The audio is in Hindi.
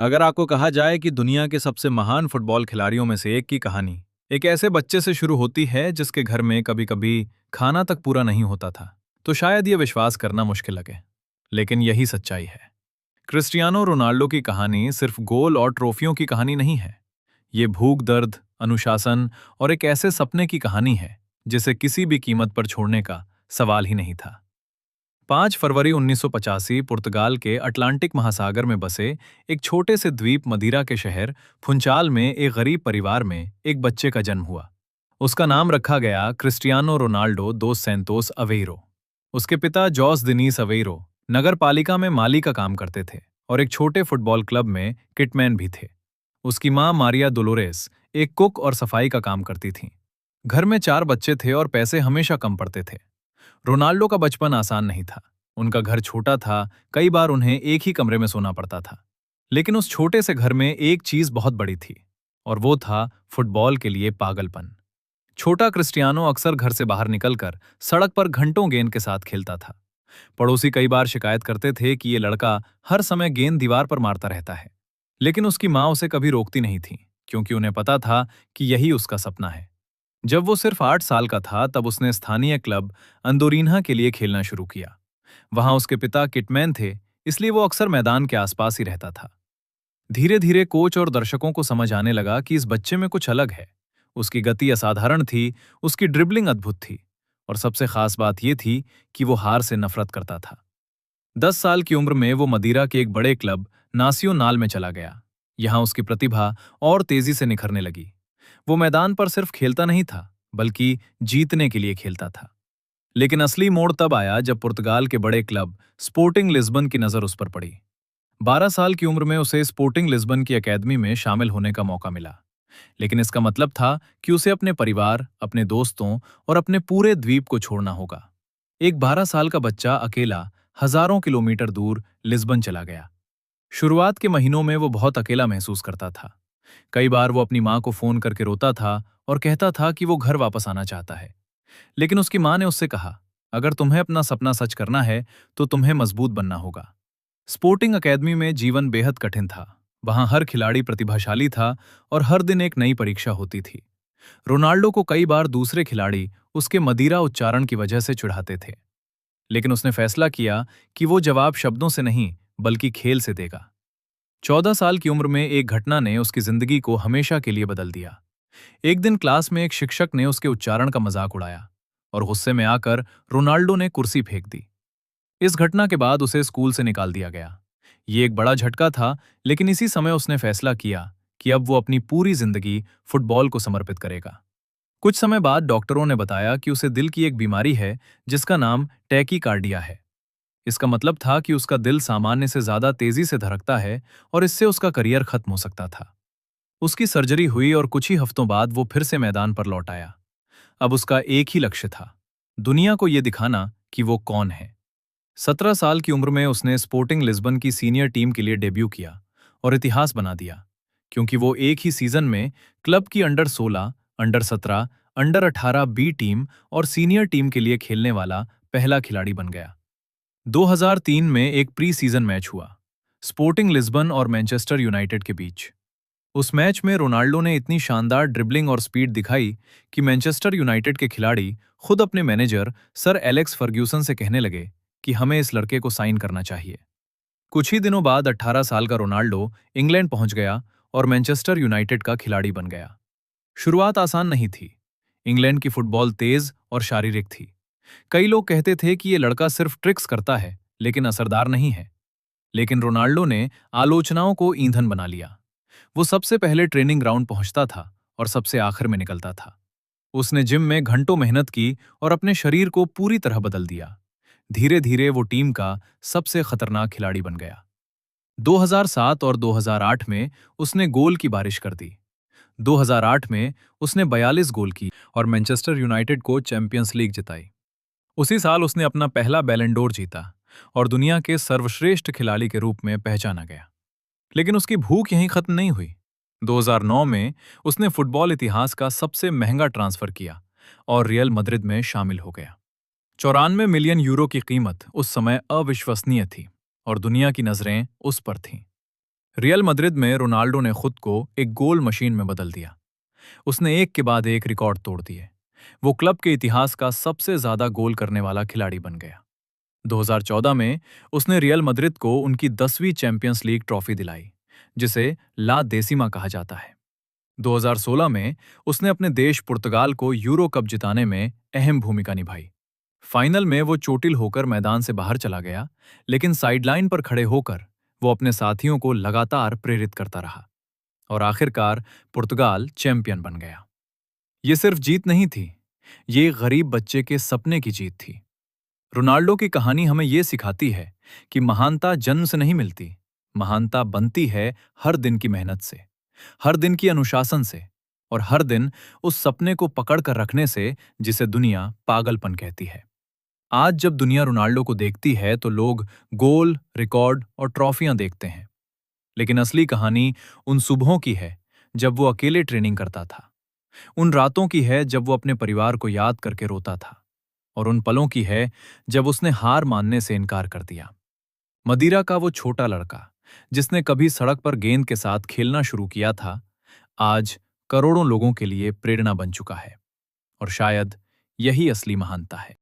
अगर आपको कहा जाए कि दुनिया के सबसे महान फुटबॉल खिलाड़ियों में से एक की कहानी एक ऐसे बच्चे से शुरू होती है जिसके घर में कभी कभी खाना तक पूरा नहीं होता था, तो शायद ये विश्वास करना मुश्किल लगे। लेकिन यही सच्चाई है। क्रिस्टियानो रोनाल्डो की कहानी सिर्फ गोल और ट्रॉफियों की कहानी नहीं है। ये भूख, दर्द, अनुशासन और एक ऐसे सपने की कहानी है जिसे किसी भी कीमत पर छोड़ने का सवाल ही नहीं था। 5 फरवरी 1985 पुर्तगाल के अटलांटिक महासागर में बसे एक छोटे से द्वीप मदिरा के शहर फुंचाल में एक गरीब परिवार में एक बच्चे का जन्म हुआ। उसका नाम रखा गया क्रिस्टियानो रोनाल्डो दोस सैंतोस अवेइरो। उसके पिता जॉस दिनीस अवेइरो नगर पालिका में माली का काम करते थे और एक छोटे फुटबॉल क्लब में किटमैन भी थे। उसकी मां मारिया डोलोरेस एक कुक और सफाई का काम करती थीं। घर में 4 बच्चे थे और पैसे हमेशा कम पड़ते थे। रोनाल्डो का बचपन आसान नहीं था। उनका घर छोटा था, कई बार उन्हें एक ही कमरे में सोना पड़ता था। लेकिन उस छोटे से घर में एक चीज बहुत बड़ी थी, और वो था फुटबॉल के लिए पागलपन। छोटा क्रिस्टियानो अक्सर घर से बाहर निकलकर सड़क पर घंटों गेंद के साथ खेलता था। पड़ोसी कई बार शिकायत करते थे कि ये लड़का हर समय गेंद दीवार पर मारता रहता है। लेकिन उसकी माँ उसे कभी रोकती नहीं थी, क्योंकि उन्हें पता था कि यही उसका सपना है। जब वो सिर्फ 8 साल का था तब उसने स्थानीय क्लब अंदोरिन्हा के लिए खेलना शुरू किया। वहां उसके पिता किटमैन थे, इसलिए वो अक्सर मैदान के आसपास ही रहता था। धीरे धीरे कोच और दर्शकों को समझ आने लगा कि इस बच्चे में कुछ अलग है। उसकी गति असाधारण थी, उसकी ड्रिबलिंग अद्भुत थी, और सबसे खास बात यह थी कि वो हार से नफरत करता था। 10 साल की उम्र में वो मदिरा के एक बड़े क्लब नासियोनाल में चला गया। यहां उसकी प्रतिभा और तेजी से निखरने लगी। वो मैदान पर सिर्फ खेलता नहीं था, बल्कि जीतने के लिए खेलता था। लेकिन असली मोड़ तब आया जब पुर्तगाल के बड़े क्लब स्पोर्टिंग लिस्बन की नजर उस पर पड़ी। 12 साल की उम्र में उसे स्पोर्टिंग लिस्बन की एकेडमी में शामिल होने का मौका मिला। लेकिन इसका मतलब था कि उसे अपने परिवार, अपने दोस्तों और अपने पूरे द्वीप को छोड़ना होगा। एक 12 साल का बच्चा अकेला हजारों किलोमीटर दूर लिस्बन चला गया। शुरुआत के महीनों में वो बहुत अकेला महसूस करता था। कई बार वो अपनी माँ को फोन करके रोता था और कहता था कि वो घर वापस आना चाहता है। लेकिन उसकी माँ ने उससे कहा, अगर तुम्हें अपना सपना सच करना है तो तुम्हें मजबूत बनना होगा। स्पोर्टिंग अकेडमी में जीवन बेहद कठिन था। वहां हर खिलाड़ी प्रतिभाशाली था और हर दिन एक नई परीक्षा होती थी। रोनाल्डो को कई बार दूसरे खिलाड़ी उसके मदिरा उच्चारण की वजह से चिढ़ाते थे। लेकिन उसने फैसला किया कि वो जवाब शब्दों से नहीं, बल्कि खेल से देगा। 14 साल की उम्र में एक घटना ने उसकी जिंदगी को हमेशा के लिए बदल दिया। एक दिन क्लास में एक शिक्षक ने उसके उच्चारण का मजाक उड़ाया और गुस्से में आकर रोनाल्डो ने कुर्सी फेंक दी। इस घटना के बाद उसे स्कूल से निकाल दिया गया। ये एक बड़ा झटका था, लेकिन इसी समय उसने फैसला किया कि अब वो अपनी पूरी जिंदगी फुटबॉल को समर्पित करेगा। कुछ समय बाद डॉक्टरों ने बताया कि उसे दिल की एक बीमारी है जिसका नाम टैकीकार्डिया है। इसका मतलब था कि उसका दिल सामान्य से ज्यादा तेजी से धड़कता है और इससे उसका करियर खत्म हो सकता था। उसकी सर्जरी हुई और कुछ ही हफ्तों बाद वो फिर से मैदान पर लौट आया। अब उसका एक ही लक्ष्य था, दुनिया को ये दिखाना कि वो कौन है। 17 साल की उम्र में उसने स्पोर्टिंग लिस्बन की सीनियर टीम के लिए डेब्यू किया और इतिहास बना दिया, क्योंकि वो एक ही सीजन में क्लब की under 16, under 17, under 18 B team और सीनियर टीम के लिए खेलने वाला पहला खिलाड़ी बन गया। 2003 में एक प्री सीजन मैच हुआ, स्पोर्टिंग लिस्बन और मैनचेस्टर यूनाइटेड के बीच। उस मैच में रोनाल्डो ने इतनी शानदार ड्रिबलिंग और स्पीड दिखाई कि मैनचेस्टर यूनाइटेड के खिलाड़ी खुद अपने मैनेजर सर एलेक्स फर्ग्यूसन से कहने लगे कि हमें इस लड़के को साइन करना चाहिए। कुछ ही दिनों बाद 18 साल का रोनाल्डो इंग्लैंड पहुंच गया और मैनचेस्टर यूनाइटेड का खिलाड़ी बन गया। शुरुआत आसान नहीं थी। इंग्लैंड की फुटबॉल तेज और शारीरिक थी। कई लोग कहते थे कि ये लड़का सिर्फ ट्रिक्स करता है, लेकिन असरदार नहीं है। लेकिन रोनाल्डो ने आलोचनाओं को ईंधन बना लिया। वो सबसे पहले ट्रेनिंग ग्राउंड पहुंचता था और सबसे आखिर में निकलता था। उसने जिम में घंटों मेहनत की और अपने शरीर को पूरी तरह बदल दिया। धीरे धीरे वो टीम का सबसे खतरनाक खिलाड़ी बन गया। 2007 और 2008 में उसने गोल की बारिश कर दी। 2008 में उसने 42 गोल की और मैनचेस्टर यूनाइटेड को चैंपियंस लीग जिताई। उसी साल उसने अपना पहला बैलन डोर जीता और दुनिया के सर्वश्रेष्ठ खिलाड़ी के रूप में पहचाना गया। लेकिन उसकी भूख यहीं खत्म नहीं हुई। 2009 में उसने फुटबॉल इतिहास का सबसे महंगा ट्रांसफर किया और रियल मद्रिद में शामिल हो गया। 94 मिलियन यूरो की कीमत उस समय अविश्वसनीय थी और दुनिया की नजरें उस पर थीं। रियल मद्रिद में रोनाल्डो ने खुद को एक गोल मशीन में बदल दिया। उसने एक के बाद एक रिकॉर्ड तोड़ दिए। वो क्लब के इतिहास का सबसे ज्यादा गोल करने वाला खिलाड़ी बन गया। 2014 में उसने रियल मद्रिद को उनकी 10वीं चैंपियंस लीग ट्रॉफी दिलाई, जिसे ला देसिमा कहा जाता है। 2016 में उसने अपने देश पुर्तगाल को यूरो कप जिताने में अहम भूमिका निभाई। फाइनल में वो चोटिल होकर मैदान से बाहर चला गया, लेकिन साइडलाइन पर खड़े होकर वो अपने साथियों को लगातार प्रेरित करता रहा और आखिरकार पुर्तगाल चैंपियन बन गया। ये सिर्फ जीत नहीं थी, ये एक गरीब बच्चे के सपने की जीत थी। रोनाल्डो की कहानी हमें ये सिखाती है कि महानता जन्म से नहीं मिलती, महानता बनती है हर दिन की मेहनत से, हर दिन की अनुशासन से और हर दिन उस सपने को पकड़ कर रखने से जिसे दुनिया पागलपन कहती है। आज जब दुनिया रोनाल्डो को देखती है तो लोग गोल, रिकॉर्ड और ट्रॉफियां देखते हैं, लेकिन असली कहानी उन सुबहों की है जब वो अकेले ट्रेनिंग करता था, उन रातों की है जब वो अपने परिवार को याद करके रोता था और उन पलों की है जब उसने हार मानने से इनकार कर दिया। मदिरा का वो छोटा लड़का जिसने कभी सड़क पर गेंद के साथ खेलना शुरू किया था, आज करोड़ों लोगों के लिए प्रेरणा बन चुका है और शायद यही असली महानता है।